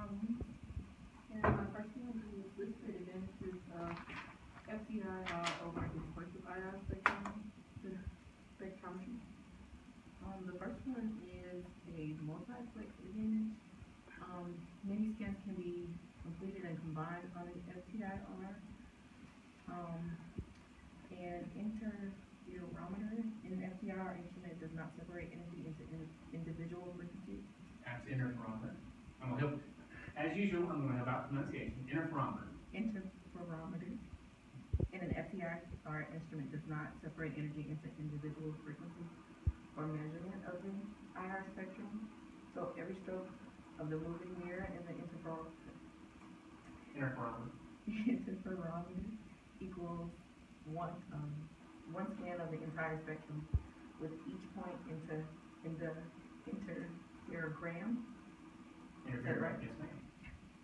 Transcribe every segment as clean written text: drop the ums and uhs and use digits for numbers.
And my first one is listed advantages of FTIR over dispersive IR spectrometry. The first one is a multiplex advantage. Many scans can be completed and combined on an FTIR. An interferometer in an FTIR instrument does not separate energy into individual frequencies. That's interferometer. I'm gonna help. As usual, I'm gonna help out pronunciation. Interferometer. Interferometer in an FTIR instrument does not separate energy into individual frequencies or measurement of the IR spectrum. So every stroke of the moving mirror in the interferometer equals one scan of the entire spectrum, with each point in the interferogram. Is that right? Yes, ma'am.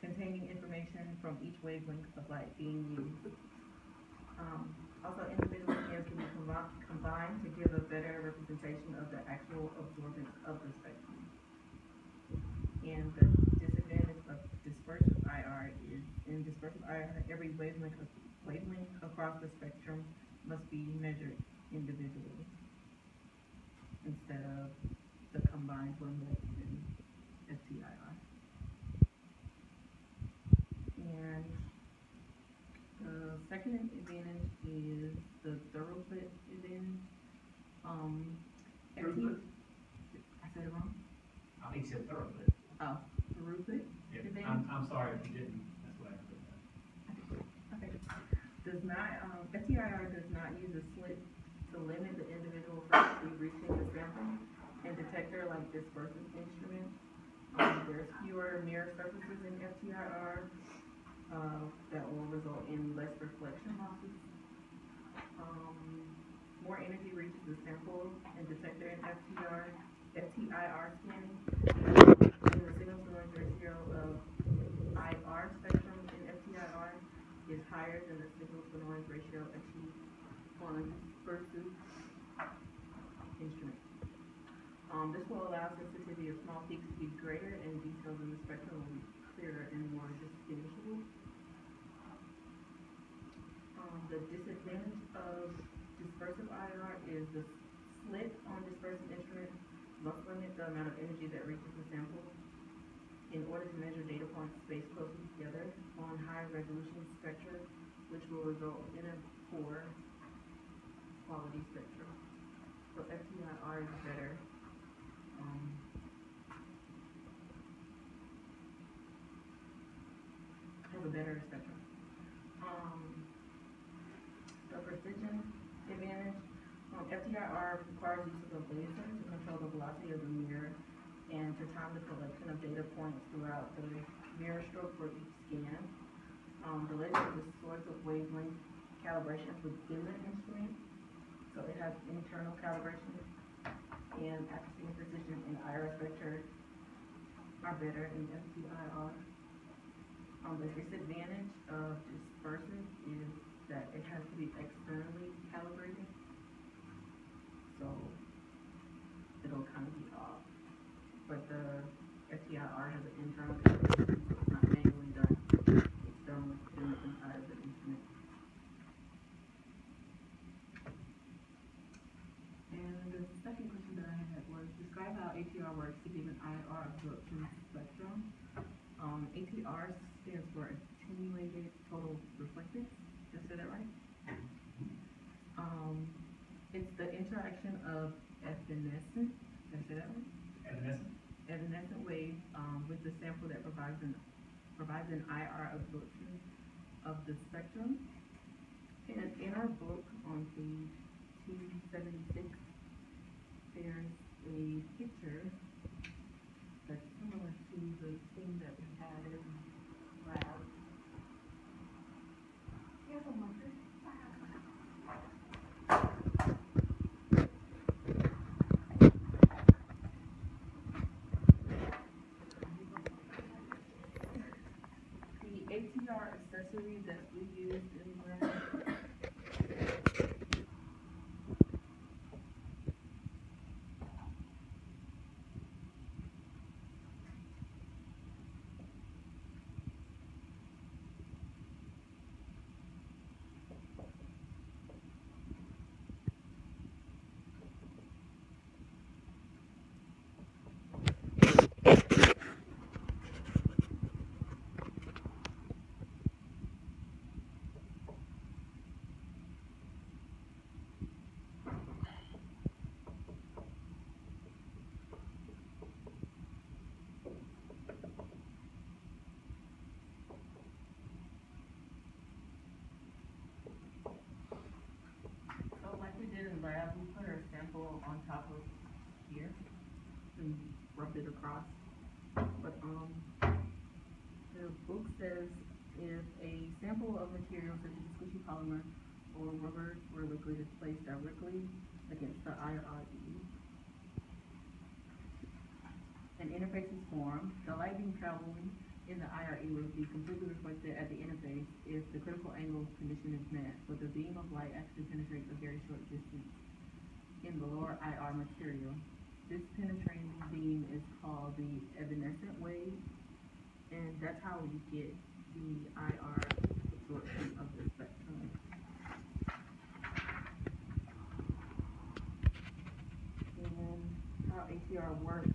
Containing information from each wavelength of light being used. Also, individual scans can be combined to give a better representation of the actual absorbance of the spectrum. And the disadvantage of dispersive IR is, in dispersive IR, every wavelength across the spectrum must be measured individually instead of the combined one that's in FTIR. And the second advantage is the throughput advantage. Throughput? I said it wrong? I think you said throughput. Oh, throughput Yeah, advantage. I'm sorry if you didn't. That's what I put down. Okay. FTIR does not use a slit to limit the individual frequency reaching the sample and detector like dispersive instruments. There's fewer mirror surfaces in FTIR that will result in less reflection losses. More energy reaches the sample and detector in FTIR scanning. And the signal to noise ratio of IR spectrum in FTIR is higher than the signal to noise ratio achieved on a dispersive instrument. This will allow sensitivity of small peaks to be greater and details in the spectrum will be clearer and more distinguishable. The disadvantage of dispersive IR is the slit on dispersive instruments must limit the amount of energy that reaches the sample in order to measure data points spaced closely together on high resolution spectra, which will result in a poor quality spectrum. So FTIR is better. Has a better spectrum. The precision advantage. FTIR requires use of a laser to control the velocity of the mirror and to time the collection of data points throughout the mirror stroke for each scan. The laser is the source of wavelength calibration within the instrument, so it has internal calibration, and accuracy and precision in IR spectra are better in FTIR. The disadvantage of dispersive is that it has to be externally calibrated, so it'll kind of be off. But the FTIR has an internal calibration, so it's not manually done. It's done within the inside of the instrument. And the second question that I had was, describe how ATR works to give an IR absorption spectrum. ATR stands for attenuated total reflectance. Did I say that right? It's the interaction of evanescent, did I say that right? Evanescent wave with the sample that provides an IR absorption of the spectrum. And in our book on page 276, there's a picture that's similar to the thing that we had in lab. Here's a marker. The ATR accessory that we used in lab. example on top of here and rubbed it across. But, the book says if a sample of material such as squishy polymer or rubber or liquid is placed directly against the IRE, an interface is formed. The light beam traveling in the IRE will be completely reflected at the interface if the critical angle condition is met, but the beam of light actually penetrates a very short distance in the lower IR material. This penetrating beam is called the evanescent wave, and that's how you get the IR absorption of the spectrum. And how ATR works.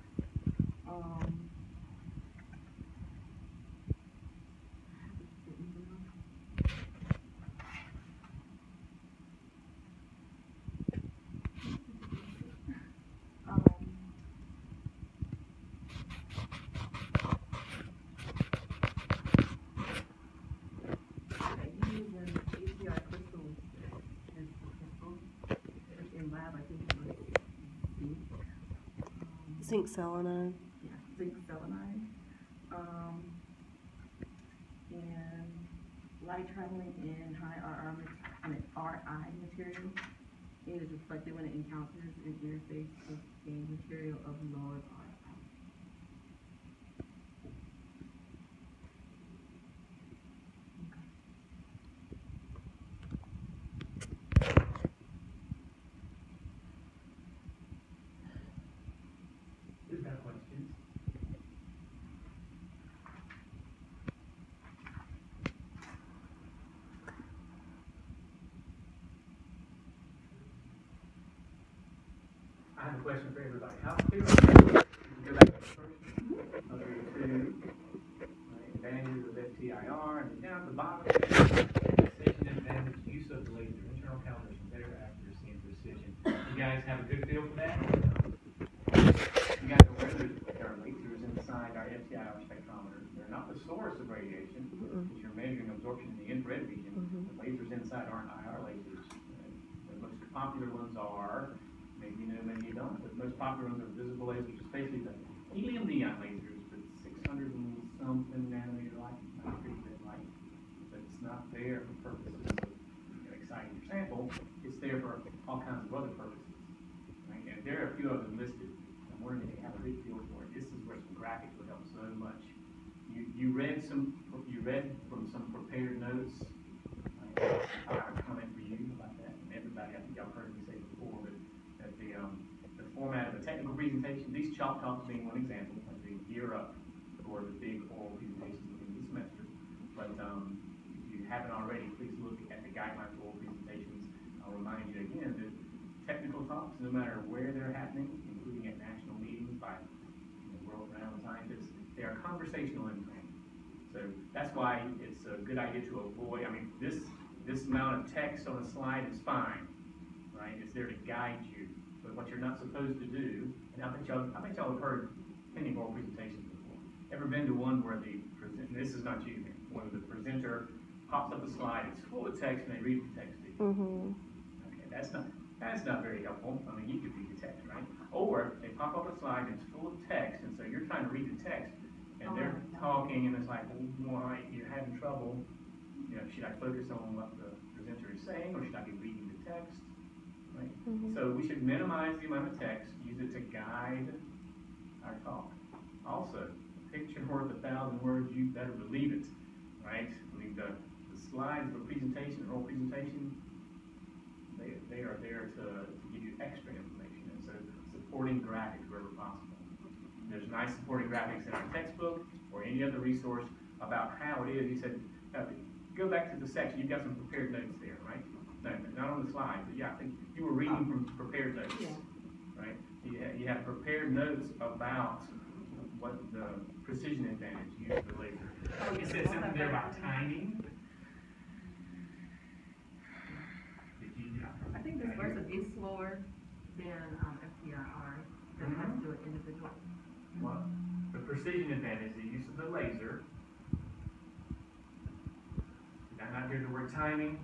Zinc selenide. Yeah, zinc selenide. And light traveling in high RI material is reflected when it encounters an interface of a material of lower RI. Who's got questions? I have a question for everybody. How clear are you? Go back to the first other two advantages of FTIR, and then down at the bottom, precision advantage, use of the laser, internal calibration, better accuracy and precision. You guys have a good feel for that? You guys are aware that there are lasers inside our FTIR spectrometer. They're not the source of radiation, because you're measuring absorption in the infrared region. The lasers inside aren't IR lasers. The most popular ones are, maybe you know, maybe you don't, but the most popular ones are visible lasers, just basically the helium neon lasers with 600 and something nanometer light, not pretty bit light. But it's not there for purposes of exciting your sample. It's there for all kinds of other purposes. Right? And there are a few of them listed. I'm wondering if you have a good feel for it. This is where some graphics would help so much. You read from some prepared notes. I have a comment for you about that. And everybody, I think y'all heard me say before, but that the format of a technical presentation, these chalk talks being one example, as they gear up for the big oral presentations at the end of the semester. But if you haven't already, please look at the guidelines for oral presentations. I'll remind you again that technical talks, no matter where they're happening, including at national meetings by world-renowned scientists, they are conversational in training. So that's why it's a good idea to avoid, this amount of text on a slide is fine, right? It's there to guide you. But what you're not supposed to do, and I bet y'all have heard many oral presentations before. Ever been to one where and this is not you, where the presenter pops up a slide, it's full of text, and they read the text to you. Okay, that's not very helpful. I mean, you could read the text, right? Or they pop up a slide and it's full of text, and so you're trying to read the text, and they're talking, and it's like, well, you're having trouble. Should I focus on what the presenter is saying, or should I be reading the text? Right? So we should minimize the amount of text, use it to guide our talk. Also, picture worth 1,000 words, you better believe it, right? I mean, the slides of a presentation, an oral presentation, they are there to give you extra information, and so supporting graphics wherever possible. There's nice supporting graphics in our textbook or any other resource about how it is. You said, go back to the section, you've got some prepared notes there, right? No, not on the slide, but yeah, I think you were reading from prepared notes, right? You have prepared notes about what the precision advantage used the laser. It said something there about timing. I think this version is slower than FTIR. That has to do with individual. Well, the precision advantage, the use of the laser. Did I not hear the word timing?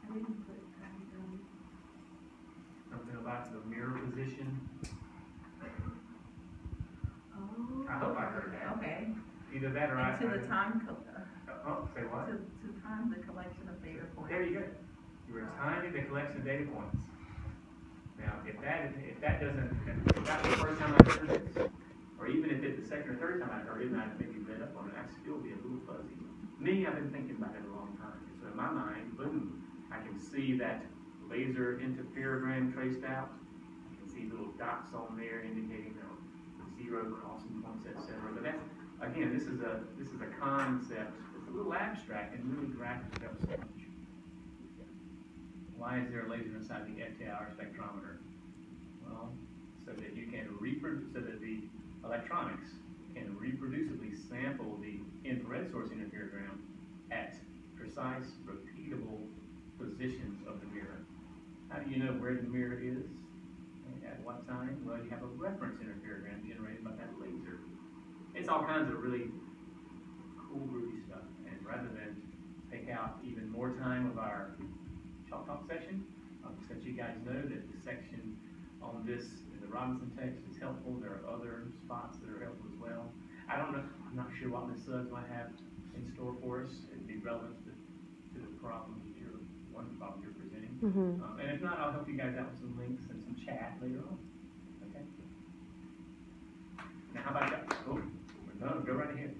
I didn't put timing down. about the mirror position. Oh. I hope I heard that. Okay. Either that or And to the I. time, Oh, say what? to time the collection of data points. There you go. You were timing the collection of data points. Now, if that doesn't, if that was the first time I heard this, or even if it's the second or third time I heard it, and I maybe read up on it, I'd still be a little fuzzy. Me, I've been thinking about it a long time. So in my mind, boom, I can see that laser interferogram traced out. I can see little dots on there indicating zero crossing points, etc. But that's, again, this is a concept. It's a little abstract and really graphic helps so much. Why is there a laser inside the FTIR spectrometer? Well, so that you can reproduce, so that the electronics can reproducibly sample the infrared source interferogram at precise, repeatable positions of the mirror. How do you know where the mirror is? At what time? Well, you have a reference interferogram generated by that laser. It's all kinds of really cool, groovy stuff. And rather than take out even more time of our Chalk Talk session, I'll just let you guys know that the section on this in the Robinson text is helpful. There are other spots that are helpful as well. I don't know, I'm not sure what Ms. Suggs might have in store for us. It'd be relevant to the problem that one problem you're presenting. And if not, I'll help you guys out with some links and some chat later on. Okay? Now, how about that? Oh, we're done. Go right ahead.